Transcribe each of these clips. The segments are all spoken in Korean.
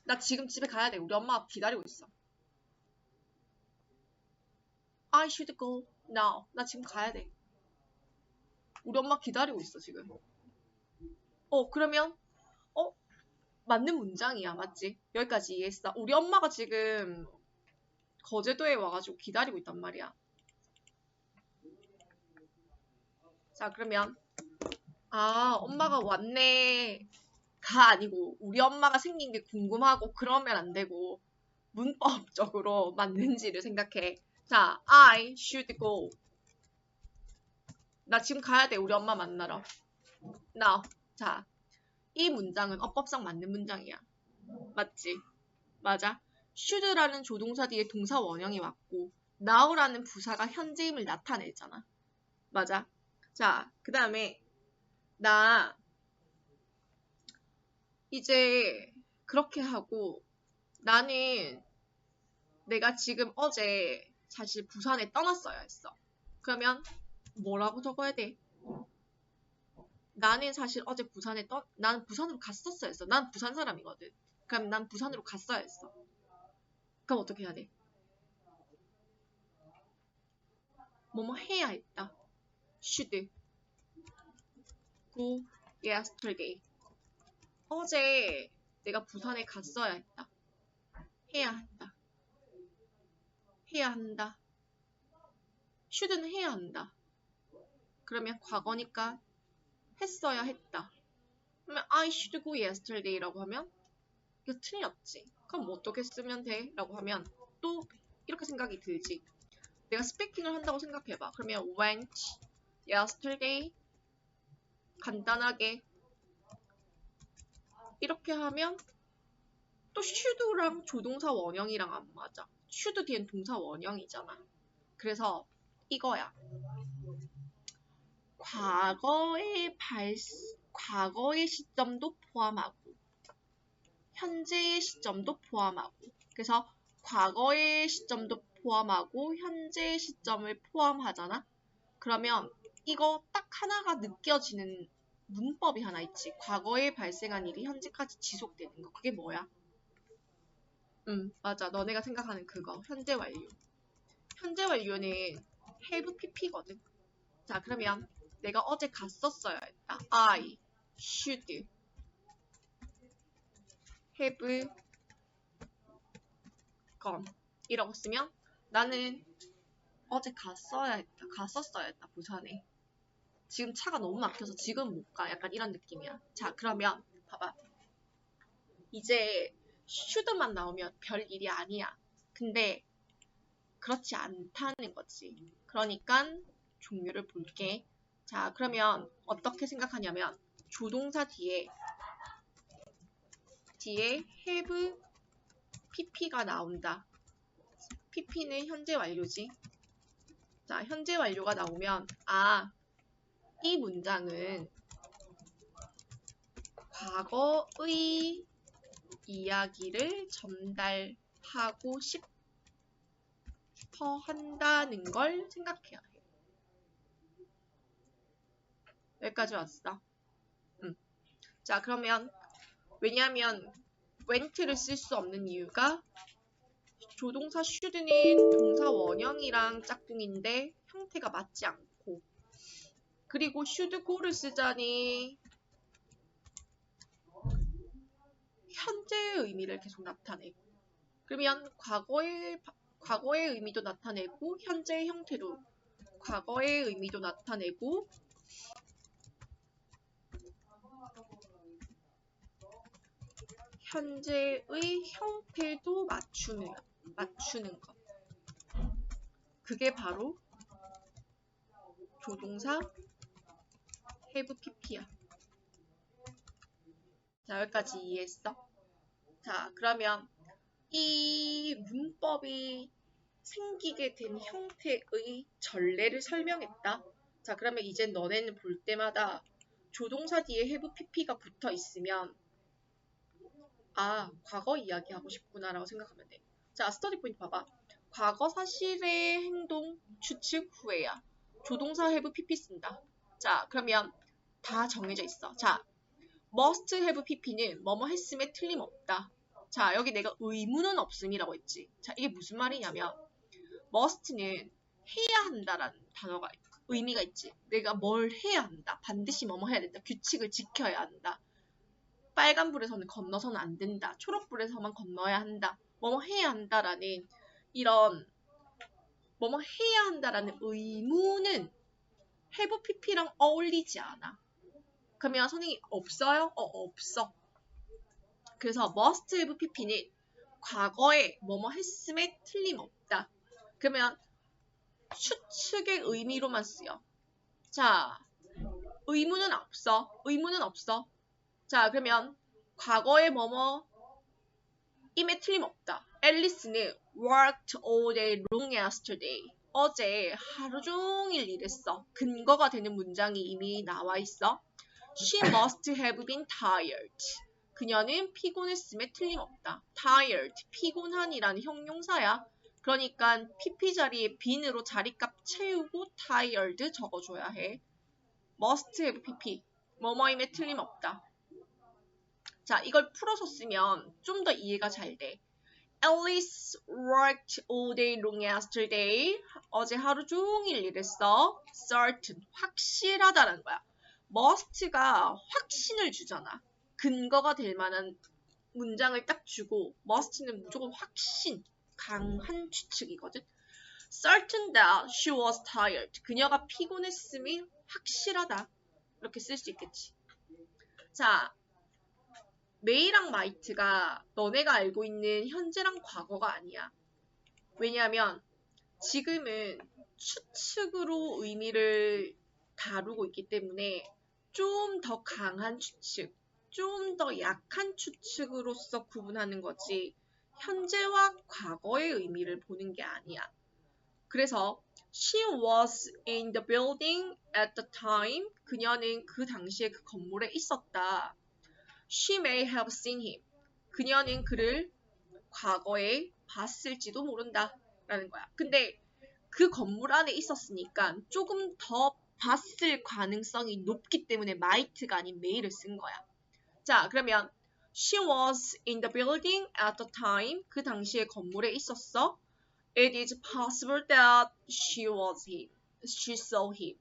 나 지금 집에 가야 돼. 우리 엄마가 기다리고 있어. I should go now. 나 지금 가야 돼. 우리 엄마 기다리고 있어 지금. 그러면 맞는 문장이야. 맞지? 여기까지 이해했어. 우리 엄마가 지금 거제도에 와가지고 기다리고 있단 말이야. 자, 그러면 엄마가 왔네 가 아니고 우리 엄마가 생긴 게 궁금하고 그러면 안 되고 문법적으로 맞는지를 생각해. 자, I should go. 나 지금 가야 돼. 우리 엄마 만나러. Now. 자, 이 문장은 어법상 맞는 문장이야. 맞지? 맞아. should라는 조동사 뒤에 동사 원형이 왔고 now라는 부사가 현재임을 나타내잖아. 맞아. 자, 그 다음에 나 이제 그렇게 하고 나는 내가 지금 어제 사실 부산에 떠났어야 했어. 그러면 뭐라고 적어야 돼? 나는 사실 어제 나는 부산으로 갔었어야 했어. 난 부산 사람이거든. 그럼 난 부산으로 갔어야 했어. 그럼 어떻게 해야 돼? 뭐뭐 해야 했다. should go yesterday. 어제 내가 부산에 갔어야 했다. 해야 한다. 해야 한다. should는 해야 한다. 그러면 과거니까 했어야 했다. 그러면 I should go yesterday라고 하면 이거 틀렸지. 그럼 뭐 어떻게 쓰면 돼? 라고 하면 또 이렇게 생각이 들지. 내가 스피킹을 한다고 생각해봐. 그러면 went yesterday 간단하게 이렇게 하면 또 should랑 조동사 원형이랑 안 맞아. should 뒤엔 동사 원형이잖아. 그래서 이거야. 과거의 시점도 포함하고 현재의 시점도 포함하고 그래서 과거의 시점도 포함하고 현재의 시점을 포함하잖아. 그러면 이거 딱 하나가 느껴지는 문법이 하나 있지. 과거에 발생한 일이 현재까지 지속되는 거. 그게 뭐야? 맞아. 너네가 생각하는 그거. 현재 완료. 현재 완료는 have pp거든. 자, 그러면 내가 어제 갔었어야 했다. I should have gone. 이라고 쓰면 나는 어제 갔었어야 했다. 부산에. 지금 차가 너무 막혀서 지금 못 가. 약간 이런 느낌이야. 자, 그러면 봐봐. 이제 should만 나오면 별 일이 아니야. 근데 그렇지 않다는 거지. 그러니까 종류를 볼게. 자, 그러면 어떻게 생각하냐면 조동사 뒤에 have pp가 나온다. pp는 현재 완료지. 자, 현재 완료가 나오면 이 문장은 과거의 이야기를 전달하고 싶어 한다는 걸 생각해야 해. 여기까지 왔어. 자, 그러면 왜냐하면 went를 쓸 수 없는 이유가 조동사 should는 동사 원형이랑 짝꿍인데 형태가 맞지 않고 그리고 should go를 쓰자니 현재의 의미를 계속 나타내. 그러면 과거의 의미도 나타내고 현재의 형태도 과거의 의미도 나타내고 현재의 형태도 맞추는 것. 그게 바로 조동사 have pp야. 자, 여기까지 이해했어? 자, 그러면 이 문법이 생기게 된 형태의 전례를 설명했다. 자, 그러면 이제 너네는 볼 때마다 조동사 뒤에 have pp가 붙어 있으면 과거 이야기하고 싶구나 라고 생각하면 돼. 자, 스터디 포인트 봐봐. 과거 사실의 행동 추측 후에야. 조동사 have pp 쓴다. 자, 그러면 다 정해져 있어. 자, must have pp는 뭐뭐 했음에 틀림없다. 자, 여기 내가 의무는 없음이라고 했지. 자, 이게 무슨 말이냐면 must는 해야 한다라는 단어가 의미가 있지. 내가 뭘 해야 한다. 반드시 뭐뭐 해야 된다. 규칙을 지켜야 한다. 빨간불에서는 건너서는 안 된다. 초록불에서만 건너야 한다. 뭐뭐 해야 한다라는 이런 뭐뭐 해야 한다라는 의무는 have pp랑 어울리지 않아. 그러면 선생님이 없어요? 없어. 그래서 must have pp는 과거에 뭐뭐 했음에 틀림없다. 그러면 추측의 의미로만 쓰여. 자, 의무는 없어. 의무는 없어. 자, 그러면 과거에 뭐뭐 임에 틀림없다. 앨리스는 worked all day long yesterday. 어제 하루 종일 일했어. 근거가 되는 문장이 이미 나와 있어. She must have been tired. 그녀는 피곤했음에 틀림없다. tired, 피곤한이라는 형용사야. 그러니까 pp 자리에 bean으로 자리값 채우고 tired 적어줘야 해. must have pp. 뭐뭐임에 틀림없다. 자, 이걸 풀어서 쓰면 좀 더 이해가 잘 돼. Alice worked all day long yesterday. 어제 하루 종일 일했어. certain, 확실하다는 거야. must가 확신을 주잖아. 근거가 될 만한 문장을 딱 주고 must는 무조건 확신, 강한 추측이거든. certain that she was tired. 그녀가 피곤했음이 확실하다. 이렇게 쓸 수 있겠지. 자, 메이랑 마이트가 너네가 알고 있는 현재랑 과거가 아니야. 왜냐하면 지금은 추측으로 의미를 다루고 있기 때문에 좀 더 강한 추측, 좀 더 약한 추측으로서 구분하는 거지 현재와 과거의 의미를 보는 게 아니야. 그래서 She was in the building at the time. 그녀는 그 당시에 그 건물에 있었다. She may have seen him. 그녀는 그를 과거에 봤을지도 모른다 라는 거야. 근데 그 건물 안에 있었으니까 조금 더 봤을 가능성이 높기 때문에 might가 아닌 may를 쓴 거야. 자, 그러면 She was in the building at the time. 그 당시에 건물에 있었어. It is possible that she saw him.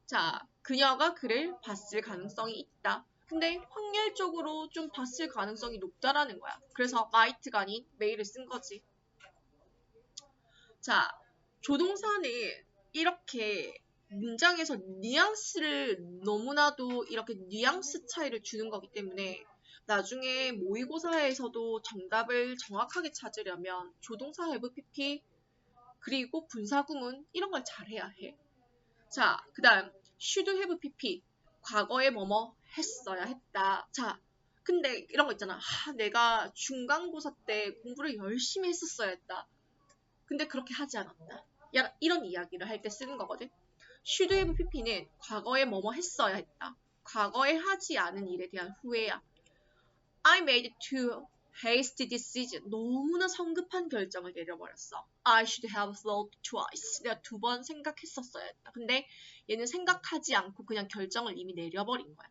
자, 그녀가 그를 봤을 가능성이 있다. 근데 확률적으로 좀 봤을 가능성이 높다라는 거야. 그래서 might가 아닌 may를 쓴 거지. 자, 조동사는 이렇게 문장에서 뉘앙스를 너무나도 이렇게 뉘앙스 차이를 주는 거기 때문에 나중에 모의고사에서도 정답을 정확하게 찾으려면 조동사 have pp 그리고 분사구문 이런 걸 잘해야 해. 자, 그 다음 should have pp 과거에 뭐뭐 했어야 했다. 자, 근데 이런 거 있잖아. 내가 중간고사 때 공부를 열심히 했었어야 했다. 근데 그렇게 하지 않았다. 이런 이야기를 할 때 쓰는 거거든. should have pp는 과거에 뭐뭐 했어야 했다. 과거에 하지 않은 일에 대한 후회야. I made two hasty decisions. 너무나 성급한 결정을 내려버렸어. I should have thought twice. 내가 2번 생각했었어야 했다. 근데 얘는 생각하지 않고 그냥 결정을 이미 내려버린 거야.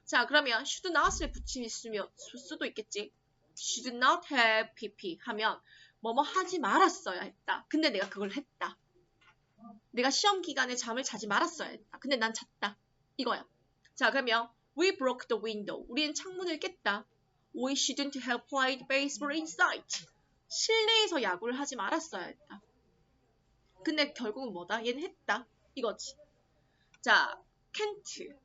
자, 그러면 should not을 붙일 수도 있겠지. should not have pp 하면 뭐뭐 하지 말았어야 했다. 근데 내가 그걸 했다. 내가 시험 기간에 잠을 자지 말았어야 했다. 근데 난 잤다. 이거야. 자, 그러면 we broke the window. 우리는 창문을 깼다. We shouldn't have played baseball inside. 실내에서 야구를 하지 말았어야 했다. 근데 결국은 뭐다? 얘는 했다. 이거지. 자, can't.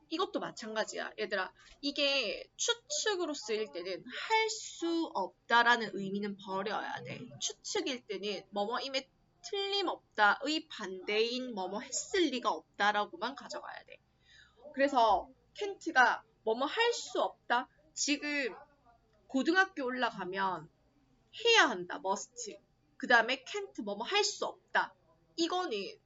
이것도 마찬가지야. 얘들아, 이게 추측으로 쓰일 때는 할 수 없다라는 의미는 버려야 돼. 추측일 때는 뭐뭐임에 틀림없다의 반대인 뭐뭐 했을 리가 없다라고만 가져가야 돼. 그래서 can't가 뭐뭐 할 수 없다. 지금 고등학교 올라가면 해야 한다. must. 그 다음에 can't 뭐뭐 할 수 없다. 이거는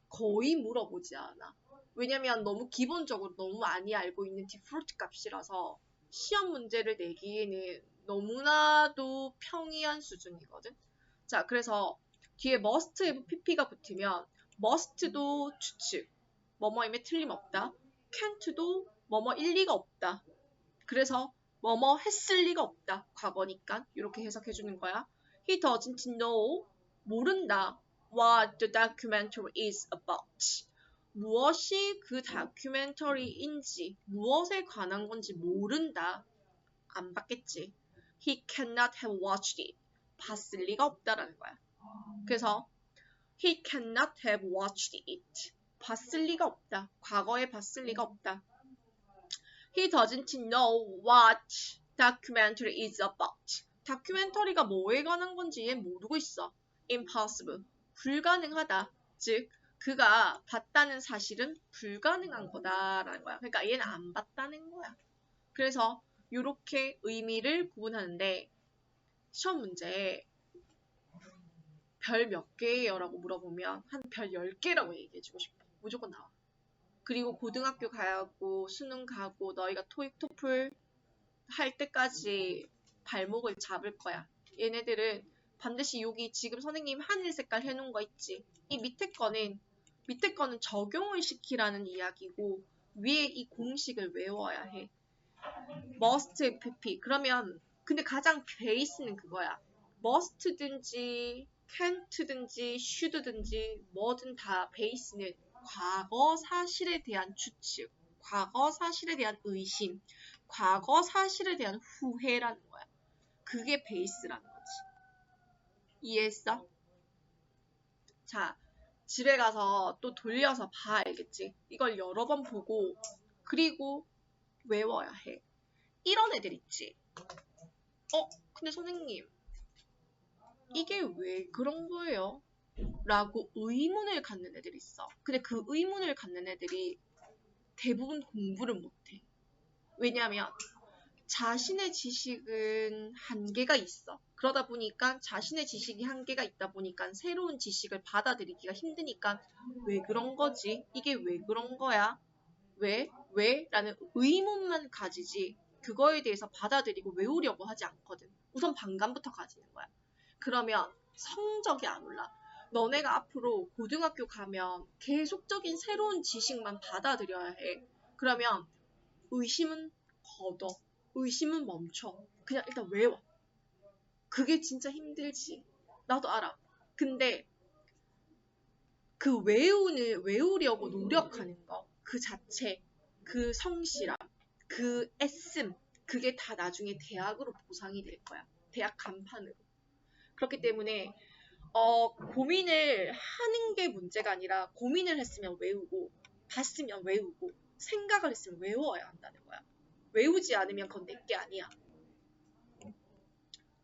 거의 물어보지 않아. 왜냐면 너무 기본적으로 너무 많이 알고 있는 디폴트 값이라서 시험 문제를 내기에는 너무나도 평이한 수준이거든. 자, 그래서 뒤에 must have pp가 붙으면 must도 추측, 뭐뭐임에 틀림없다. can't도 뭐뭐 일리가 없다. 그래서 뭐뭐 했을 리가 없다. 과거니까 이렇게 해석해주는 거야. He doesn't know. 모른다. What the documentary is about. 무엇이 그 다큐멘터리인지, 무엇에 관한 건지 모른다. 안 봤겠지. He cannot have watched it. 봤을 리가 없다라는 거야. 그래서 He cannot have watched it. 봤을 리가 없다. 과거에 봤을 리가 없다. He doesn't know what documentary is about. 다큐멘터리가 뭐에 관한 건지 얘 모르고 있어. Impossible. 불가능하다. 즉, 그가 봤다는 사실은 불가능한 거다라는 거야. 그러니까 얘는 안 봤다는 거야. 그래서 이렇게 의미를 구분하는데 시험 문제에 별 몇 개예요? 라고 물어보면 한 별 10개라고 얘기해주고 싶어. 무조건 나와. 그리고 고등학교 가고 수능 가고 너희가 토익 토플 할 때까지 발목을 잡을 거야. 얘네들은 반드시 여기 지금 선생님 하늘 색깔 해놓은 거 있지. 이 밑에 거는 적용을 시키라는 이야기고 위에 이 공식을 외워야 해. must, pp. 그러면 근데 가장 베이스는 그거야. must든지 can't든지 should든지 뭐든 다 베이스는 과거 사실에 대한 추측, 과거 사실에 대한 의심, 과거 사실에 대한 후회라는 거야. 그게 베이스라는 거지. 이해했어? 자, 집에 가서 또 돌려서 봐 알겠지? 이걸 여러 번 보고 그리고 외워야 해. 이런 애들 있지? 근데 선생님 이게 왜 그런 거예요? 라고 의문을 갖는 애들이 있어. 근데 그 의문을 갖는 애들이 대부분 공부를 못해. 왜냐면 자신의 지식은 한계가 있어. 그러다 보니까 자신의 지식이 한계가 있다 보니까 새로운 지식을 받아들이기가 힘드니까 왜 그런 거지? 이게 왜 그런 거야? 왜? 왜? 라는 의문만 가지지 그거에 대해서 받아들이고 외우려고 하지 않거든. 우선 반감부터 가지는 거야. 그러면 성적이 안 올라. 너네가 앞으로 고등학교 가면 계속적인 새로운 지식만 받아들여야 해. 그러면 의심은 걷어. 의심은 멈춰. 그냥 일단 외워. 그게 진짜 힘들지. 나도 알아. 근데 그 외우려고 노력하는 거, 그 자체, 그 성실함, 그 애씀, 그게 다 나중에 대학으로 보상이 될 거야. 대학 간판으로. 그렇기 때문에 고민을 하는 게 문제가 아니라 고민을 했으면 외우고 봤으면 외우고 생각을 했으면 외워야 한다는 거야. 외우지 않으면 그건 내게 아니야.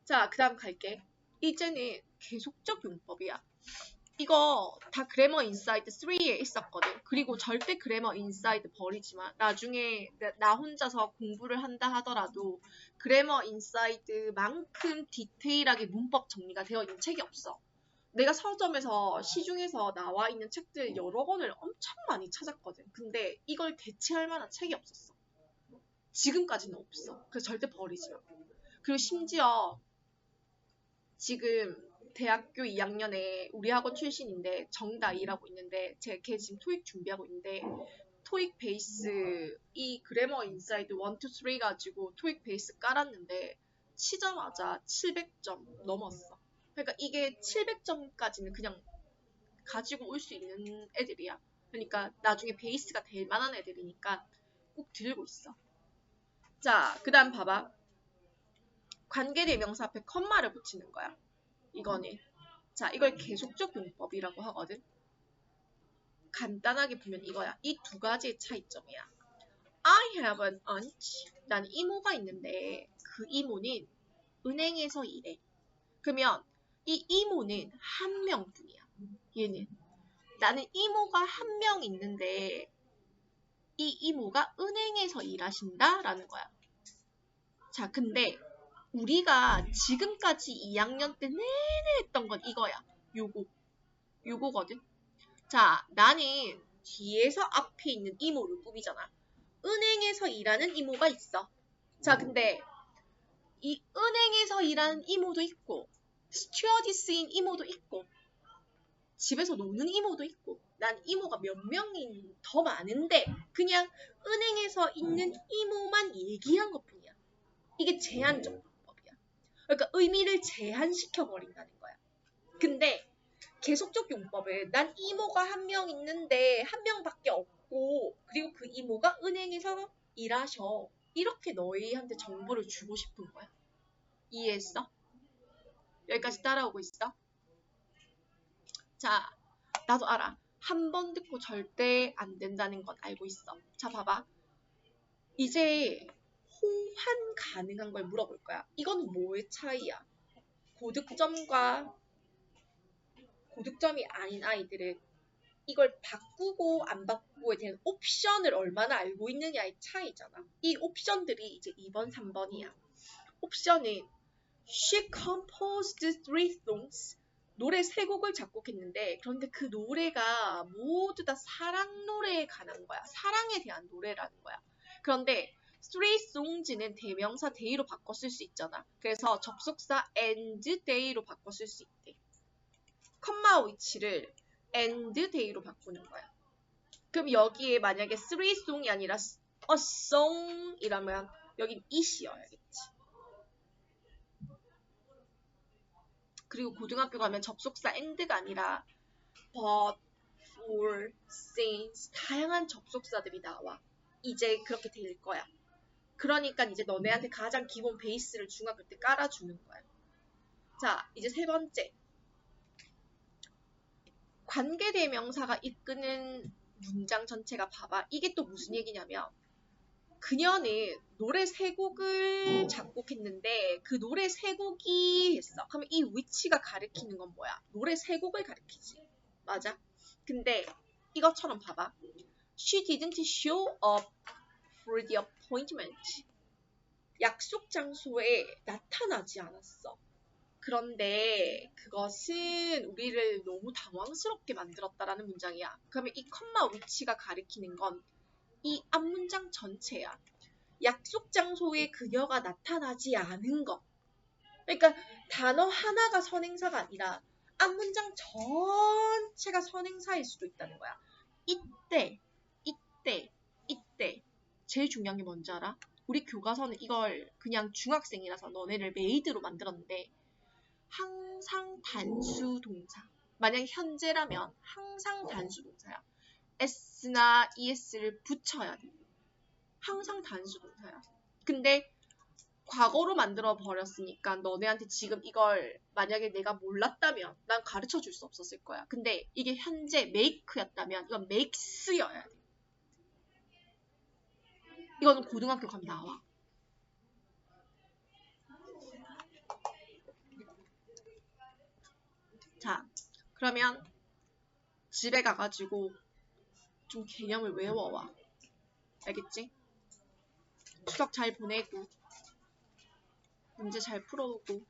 자, 그 다음 갈게. 이제는 계속적 용법이야. 이거 다 그래머 인사이드 3에 있었거든. 그리고 절대 그래머 인사이드 버리지 마. 나중에 나 혼자서 공부를 한다 하더라도 그래머 인사이드만큼 디테일하게 문법 정리가 되어 있는 책이 없어. 내가 서점에서 시중에서 나와 있는 책들 여러 권을 엄청 많이 찾았거든. 근데 이걸 대체할 만한 책이 없었어. 지금까지는 없어. 그래서 절대 버리지 마. 그리고 심지어 지금 대학교 2학년에 우리 학원 출신인데 정다이라고 있는데 걔 지금 토익 준비하고 있는데 토익 베이스 이 그래머 인사이드 1, 2, 3 가지고 토익 베이스 깔았는데 치자마자 700점 넘었어. 그러니까 이게 700점까지는 그냥 가지고 올 수 있는 애들이야. 그러니까 나중에 베이스가 될 만한 애들이니까 꼭 들고 있어. 자, 그 다음 봐봐. 관계대명사 앞에 컴마를 붙이는 거야. 이거는. 자, 이걸 계속적 용법이라고 하거든. 간단하게 보면 이거야. 이 두 가지의 차이점이야. I have an aunt. 난 이모가 있는데 그 이모는 은행에서 일해. 그러면 이 이모는 한 명뿐이야. 얘는. 나는 이모가 한 명 있는데 이 이모가 은행에서 일하신다? 라는 거야. 자, 근데 우리가 지금까지 2학년 때 내내 했던 건 이거야. 요거거든. 자, 나는 뒤에서 앞에 있는 이모를 꾸미잖아. 은행에서 일하는 이모가 있어. 자, 근데 이 은행에서 일하는 이모도 있고 스튜어디스인 이모도 있고 집에서 노는 이모도 있고 난 이모가 몇 명이 더 많은데 그냥 은행에서 있는 이모만 얘기한 것뿐이야. 이게 제한적 방법이야. 그러니까 의미를 제한시켜 버린다는 거야. 근데 계속적 용법은 난 이모가 한 명 있는데 한 명밖에 없고 그리고 그 이모가 은행에서 일하셔. 이렇게 너희한테 정보를 주고 싶은 거야. 이해했어? 여기까지 따라오고 있어? 자, 나도 알아. 한 번 듣고 절대 안 된다는 건 알고 있어. 자, 봐봐. 이제 호환 가능한 걸 물어볼 거야. 이건 뭐의 차이야? 고득점과 고득점이 아닌 아이들은 이걸 바꾸고 안 바꾸고에 대한 옵션을 얼마나 알고 있느냐의 차이잖아. 이 옵션들이 이제 2번, 3번이야. 옵션은 She composed 3 songs. 노래 3곡을 작곡했는데 그런데 그 노래가 모두 다 사랑 노래에 관한 거야. 사랑에 대한 노래라는 거야. 그런데 3 songs는 대명사 they로 바꿔 쓸 수 있잖아. 그래서 접속사 and they로 바꿔 쓸 수 있대. 컴마 위치를 and they로 바꾸는 거야. 그럼 여기에 만약에 3 song이 아니라 a song이라면 여긴 it이어야겠지. 그리고 고등학교 가면 접속사 and가 아니라 but, for, since 다양한 접속사들이 나와. 이제 그렇게 될 거야. 그러니까 이제 너네한테 가장 기본 베이스를 중학교 때 깔아주는 거야. 자, 이제 세 번째. 관계대명사가 이끄는 문장 전체가 봐봐. 이게 또 무슨 얘기냐면 그녀는 노래 3곡을 작곡했는데 그 노래 3곡이 했어. 그러면 이 위치가 가리키는 건 뭐야? 노래 3곡을 가리키지. 맞아? 근데 이것처럼 봐봐. She didn't show up for the appointment. 약속 장소에 나타나지 않았어. 그런데 그것은 우리를 너무 당황스럽게 만들었다라는 문장이야. 그러면 이 컴마 위치가 가리키는 건 이 앞문장 전체야. 약속 장소에 그녀가 나타나지 않은 것. 그러니까 단어 하나가 선행사가 아니라 앞문장 전체가 선행사일 수도 있다는 거야. 이때, 이때, 이때. 제일 중요한 게 뭔지 알아? 우리 교과서는 이걸 그냥 중학생이라서 너네를 메이드로 만들었는데 항상 단수 동사. 만약 현재라면 항상 단수 동사야. s나 es를 붙여야 돼. 항상 단수 동사야. 근데 과거로 만들어 버렸으니까 너네한테 지금 이걸 만약에 내가 몰랐다면 난 가르쳐 줄 수 없었을 거야. 근데 이게 현재 make였다면 이건 makes여야 돼. 이거는 고등학교 가면 나와. 자, 그러면 집에 가가지고 좀 개념을 외워와. 알겠지? 추석 잘 보내고 문제 잘 풀어오고